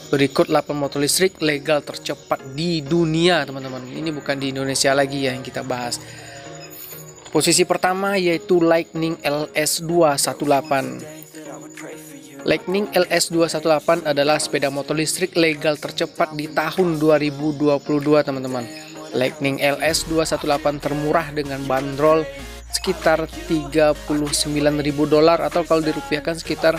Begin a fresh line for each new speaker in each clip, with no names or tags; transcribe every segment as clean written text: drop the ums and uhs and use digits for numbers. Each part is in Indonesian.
Berikut 8 motor listrik legal tercepat di dunia, teman-teman. Ini bukan di Indonesia lagi ya yang kita bahas. Posisi pertama yaitu Lightning LS218. Lightning LS218 adalah sepeda motor listrik legal tercepat di tahun 2022, teman-teman. Lightning LS218 termurah dengan bandrol sekitar $39.000 atau kalau dirupiahkan sekitar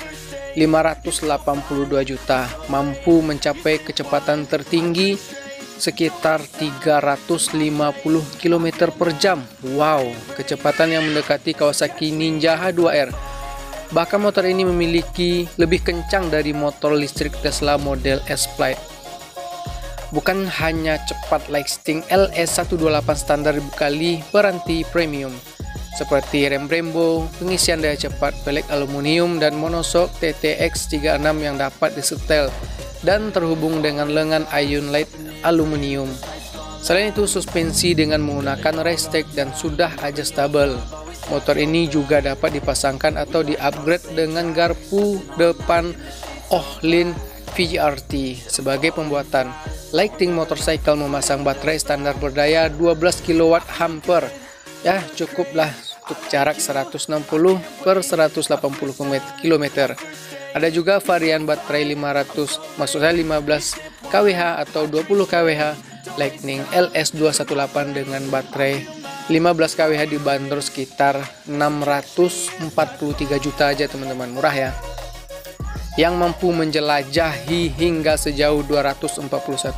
582 juta. Mampu mencapai kecepatan tertinggi sekitar 350 km per jam. Wow, kecepatan yang mendekati Kawasaki Ninja H2R. Bahkan motor ini memiliki lebih kencang dari motor listrik Tesla model S-Plaid. Bukan hanya cepat, Lightning LS128 standar dibekali peranti premium seperti rem Brembo, pengisian daya cepat, pelek aluminium, dan monoshock TTX36 yang dapat disetel dan terhubung dengan lengan ion light aluminium. Selain itu, suspensi dengan menggunakan racetrack dan sudah adjustable. Motor ini juga dapat dipasangkan atau di-upgrade dengan garpu depan Ohlin VRT. Sebagai pembuatan, Lightning Motorcycle memasang baterai standar berdaya 12 kWh. Ya, cukuplah untuk jarak 160 per 180 km. Ada juga varian baterai 15 kWh atau 20 kWh Lightning LS218 dengan baterai 15 kWh dibanderol sekitar 643 juta aja, teman-teman. Murah ya. Yang mampu menjelajahi hingga sejauh 241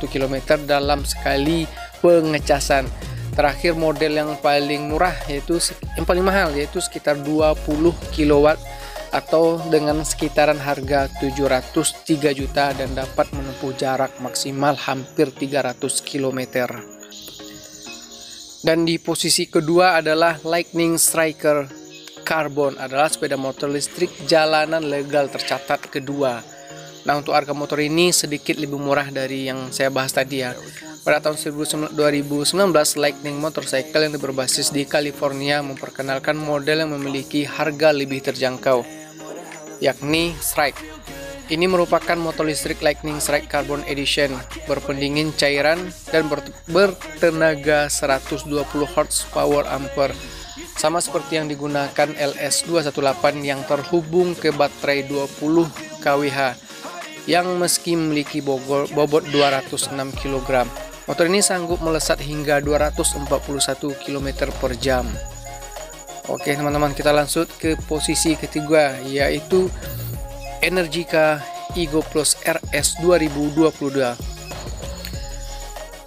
km dalam sekali pengecasan. Terakhir model yang paling murah yaitu yang paling mahal yaitu sekitar 20 kW atau dengan sekitaran harga 703 juta dan dapat menempuh jarak maksimal hampir 300 km. Dan di posisi kedua adalah Lightning Striker Carbon, adalah sepeda motor listrik jalanan legal tercatat kedua. Nah, untuk harga motor ini sedikit lebih murah dari yang saya bahas tadi ya. Pada tahun 2019, Lightning Motorcycle yang berbasis di California memperkenalkan model yang memiliki harga lebih terjangkau, yakni Strike. Ini merupakan motor listrik Lightning Strike Carbon Edition berpendingin cairan dan bertenaga 120 horsepower ampere, sama seperti yang digunakan LS218 yang terhubung ke baterai 20 kWh yang meski memiliki bobot 206 kg. Motor ini sanggup melesat hingga 241 km per jam. Oke teman-teman, kita lanjut ke posisi ketiga yaitu Energica Ego Plus RS 2022.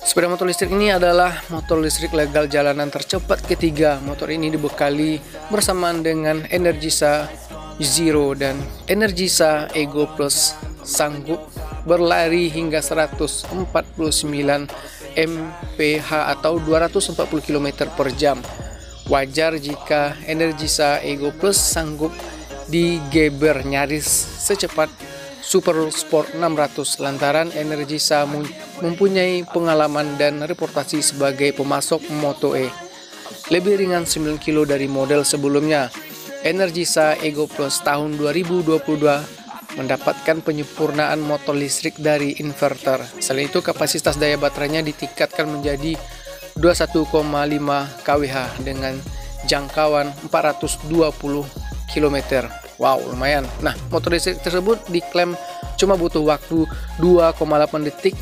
Sepeda motor listrik ini adalah motor listrik legal jalanan tercepat ketiga. Motor ini dibekali bersamaan dengan Energica Zero dan Energica Ego Plus, sanggup berlari hingga 149 mph atau 240 km per jam. Wajar jika Energica Ego Plus sanggup digeber nyaris secepat Super Sport 600 lantaran Energica mempunyai pengalaman dan reputasi sebagai pemasok Moto E. Lebih ringan 9 kg dari model sebelumnya. Energica Ego Plus tahun 2022 mendapatkan penyempurnaan motor listrik dari inverter. Selain itu, kapasitas daya baterainya ditingkatkan menjadi 21,5 kWh dengan jangkauan 420 km. Wow, lumayan. Nah, motor listrik tersebut diklaim cuma butuh waktu 2,8 detik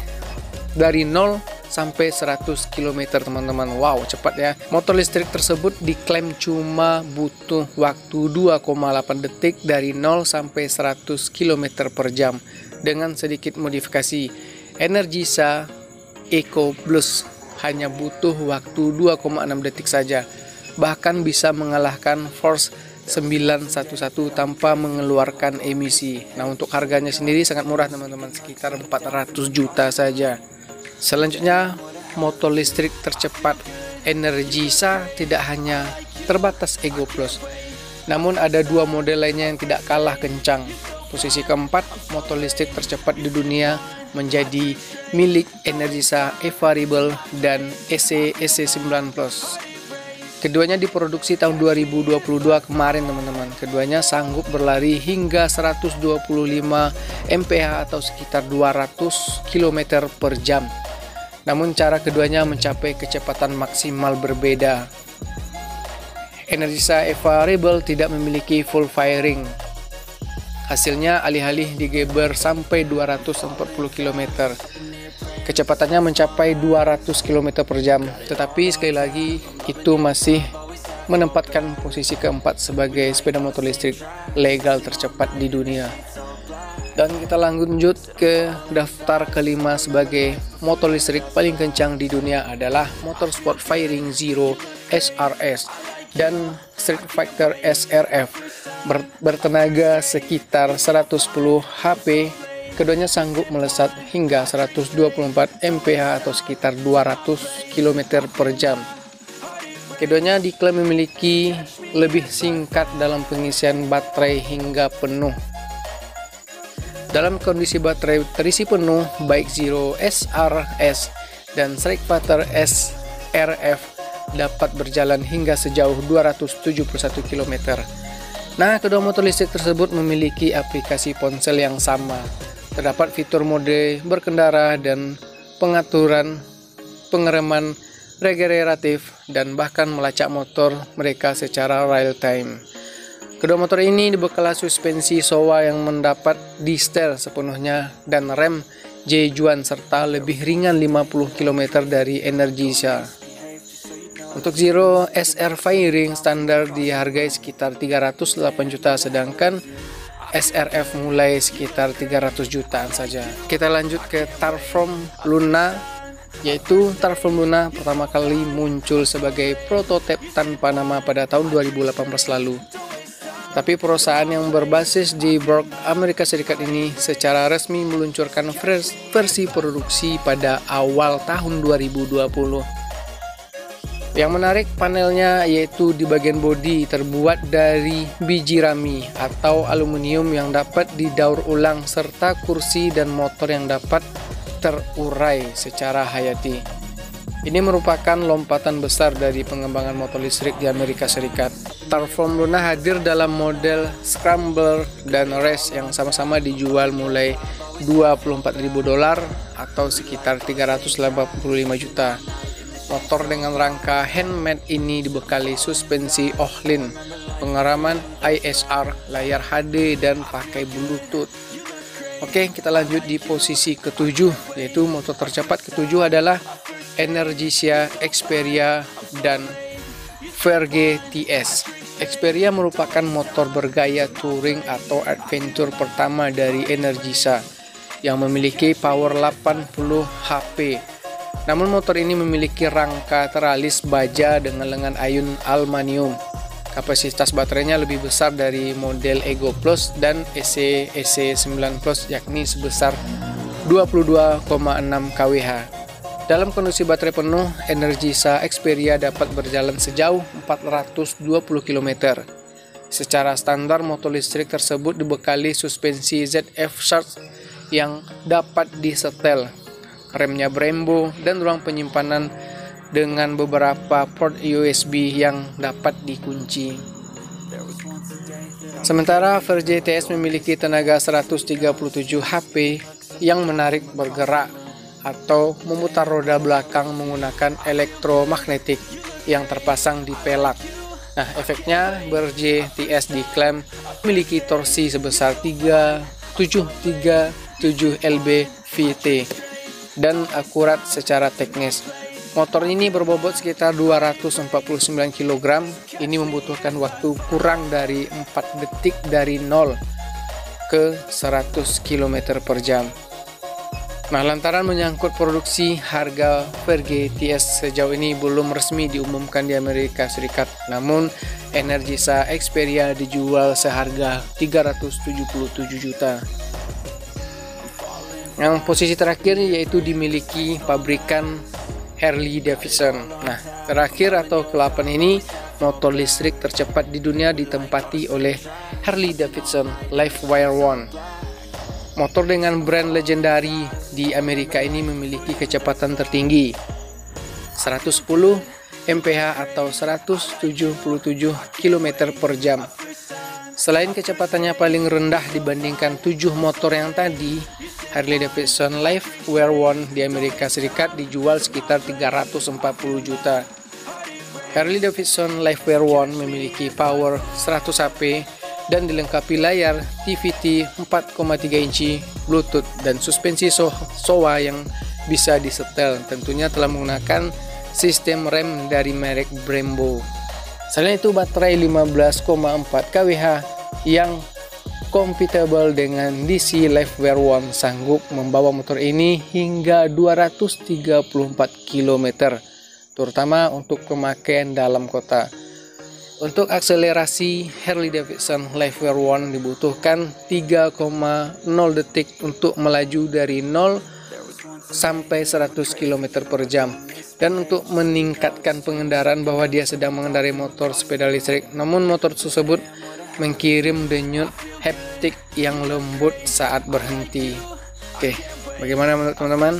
dari 0 sampai 100 km, teman-teman. Wow, cepat ya. Motor listrik tersebut diklaim cuma butuh waktu 2,8 detik dari 0 sampai 100 km per jam dengan sedikit modifikasi. Energica Eco Plus hanya butuh waktu 2,6 detik saja. Bahkan bisa mengalahkan Force 911 tanpa mengeluarkan emisi. Nah, untuk harganya sendiri sangat murah, teman-teman, sekitar 400 juta saja. Selanjutnya, motor listrik tercepat Energica tidak hanya terbatas Ego Plus, namun ada dua model lainnya yang tidak kalah kencang. Posisi keempat, motor listrik tercepat di dunia menjadi milik Energica Evarible dan EC9 Plus. Keduanya diproduksi tahun 2022 kemarin teman-teman. Keduanya sanggup berlari hingga 125 mph atau sekitar 200 km per jam. Namun cara keduanya mencapai kecepatan maksimal berbeda. Energisa EVA Rebel tidak memiliki full firing. Hasilnya alih-alih digeber sampai 240 km. Kecepatannya mencapai 200 km per jam, tetapi sekali lagi itu masih menempatkan posisi keempat sebagai sepeda motor listrik legal tercepat di dunia. Dan kita lanjut ke daftar kelima sebagai motor listrik paling kencang di dunia adalah Motorsport Firing Zero SRS dan Street Fighter SRF bertenaga sekitar 110 HP. Keduanya sanggup melesat hingga 124 mph atau sekitar 200 km per jam. Keduanya diklaim memiliki lebih singkat dalam pengisian baterai hingga penuh. Dalam kondisi baterai terisi penuh, baik Zero SRS dan Street Fighter SRF dapat berjalan hingga sejauh 271 km. Nah, kedua motor listrik tersebut memiliki aplikasi ponsel yang sama. Terdapat fitur mode berkendara dan pengaturan pengereman regeneratif dan bahkan melacak motor mereka secara real time. Kedua motor ini dibekali suspensi Showa yang mendapat di-setel sepenuhnya dan rem J-Juan serta lebih ringan 50 km dari Energisa. Untuk Zero SR Firing standar dihargai sekitar 308 juta, sedangkan SRF mulai sekitar 300 jutaan saja. Kita lanjut ke Tarform Luna, yaitu Tarform Luna pertama kali muncul sebagai prototipe tanpa nama pada tahun 2018 lalu. Tapi perusahaan yang berbasis di Berg, Amerika Serikat ini secara resmi meluncurkan versi produksi pada awal tahun 2020. Yang menarik panelnya yaitu di bagian bodi terbuat dari biji rami atau aluminium yang dapat didaur ulang serta kursi dan motor yang dapat terurai secara hayati. Ini merupakan lompatan besar dari pengembangan motor listrik di Amerika Serikat. Tarform Luna hadir dalam model Scrambler dan Race yang sama-sama dijual mulai $24.000 atau sekitar 385 juta. Motor dengan rangka handmade ini dibekali suspensi Ohlin, pengereman ISR, layar HD, dan pakai Bluetooth. Oke, kita lanjut di posisi ketujuh, yaitu motor tercepat ketujuh adalah Energisa Xperia dan Verge TS. Xperia merupakan motor bergaya touring atau adventure pertama dari Energisa yang memiliki power 80 HP. Namun motor ini memiliki rangka teralis baja dengan lengan ayun aluminium. Kapasitas baterainya lebih besar dari model Ego Plus dan EC9 Plus, yakni sebesar 22,6 kWh. Dalam kondisi baterai penuh, Energisa Xperia dapat berjalan sejauh 420 km. Secara standar, motor listrik tersebut dibekali suspensi ZF Charge yang dapat disetel, remnya Brembo, dan ruang penyimpanan dengan beberapa port USB yang dapat dikunci. Sementara Verge TS memiliki tenaga 137 HP yang menarik bergerak atau memutar roda belakang menggunakan elektromagnetik yang terpasang di pelak. Nah, efeknya Verge TS diklaim memiliki torsi sebesar 737 lb/Vt dan akurat secara teknis. Motor ini berbobot sekitar 249 kg. Ini membutuhkan waktu kurang dari 4 detik dari 0 ke 100 km per jam. Nah, lantaran menyangkut produksi, harga Verge TS sejauh ini belum resmi diumumkan di Amerika Serikat. Namun, Energisa Xperia dijual seharga 377 juta. Yang posisi terakhir yaitu dimiliki pabrikan Harley Davidson. Nah, terakhir atau ke-8 ini, motor listrik tercepat di dunia ditempati oleh Harley Davidson Livewire One. Motor dengan brand legendari di Amerika ini memiliki kecepatan tertinggi 110 mph atau 177 km per jam. Selain kecepatannya paling rendah dibandingkan 7 motor yang tadi, Harley Davidson Livewire One di Amerika Serikat dijual sekitar 340 juta. Harley Davidson Livewire One memiliki power 100 HP dan dilengkapi layar TFT 4,3 inci, Bluetooth, dan suspensi SOA yang bisa disetel. Tentunya telah menggunakan sistem rem dari merek Brembo. Selain itu, baterai 15,4 kWh yang compatible dengan DC Livewire One sanggup membawa motor ini hingga 234 km, terutama untuk pemakaian dalam kota. Untuk akselerasi, Harley Davidson Livewire One dibutuhkan 3,0 detik untuk melaju dari 0 sampai 100 km per jam. Dan untuk meningkatkan pengendaraan bahwa dia sedang mengendarai motor sepeda listrik, namun motor tersebut mengirim denyut haptik yang lembut saat berhenti. Oke, bagaimana menurut teman-teman?